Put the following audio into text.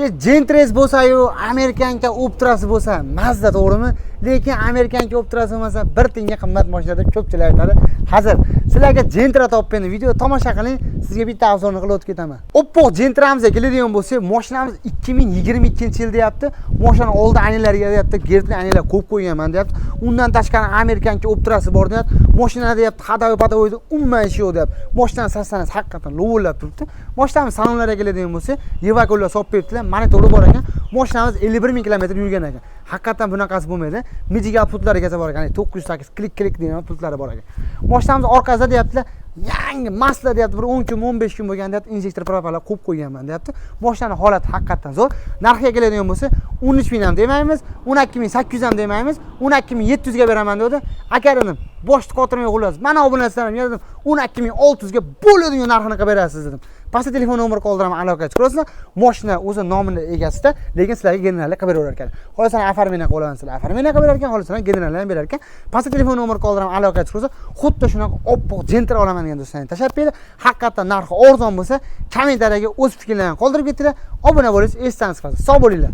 Gentres bo'lsa-yu, Amerikanka Optrasi bo'lsa, Mazda to'g'rimi? Lekin Amerikanka Optrasi bo'lmasa, bir tiyinga qimmat mashinalar ko'pchilik aytadi. Hozir sizlarga Gentra topgan video tomosha qiling, sizga bitta avzorni qilib o'tib ketaman. Oppoq Gentramizga keladigan bo'lsak, mashinamiz 2022-yil deyapti. Mashina oldi aylanlarga deyapti, gertli aylanlar ko'p qo'yganman deyapti. Undan tashqari Amerikanka Optrasi bor deyapti. Mashina deyapti, hadoy-padoyda umuman ishi yo'q deyapti. Mashinaning sastanasi haqiqatan lovullab turibdi. Mashinamiz salonlarga keladigan bo'lsa, Yevako'llar solib beribdilar. Monitori bor ekan. Mashinamiz 51 ming kilometr yurgan ekan. Haqiqatan bunaqasi bo'lmaydi. Mijiga putlarigacha bor ekan. 908 klik degan putlari bor ekan. Mashinamiz orqasida deyaptilar, yangi masla deyapti, bir 10 kun, 15 kun bo'lgan deyapti, injektor propalar qo'yib qo'yganman deyapti. Mashinaning holati haqiqatan zo'r. Narxiga keladigan bo'lsa, 13 ming ham demaymiz, 12800 ham demaymiz, 12700 ga beraman dedi. Akarim, boshni qotirmay qo'yasiz. Mana obunachilarim dedim, 12600 ga bo'ladigan narxini qilib berasiz dedim. Pastda telefon nomerini qoldiraman, aloqa chiqarasizlar. Mashina o'zi nomining egasida, lekin sizlarga generallar qilib berar ekan. Xohlasan afarmina qo'llansizlar, afarmina qilib berar ekan, xohlasan generallar ham berar ekan. Pastda telefon nomerini qoldiraman, aloqa chiqarsa, xuddi shunaqa oppoq Gentra olaman degan do'stlarni tashab berdi. Haqiqatan narxi arzon bo'lsa, kommentariyaga o'z fikrlaringizni qoldirib ketinglar. Obuna bo'lish, esdan chiqasiz. Sog' bo'linglar.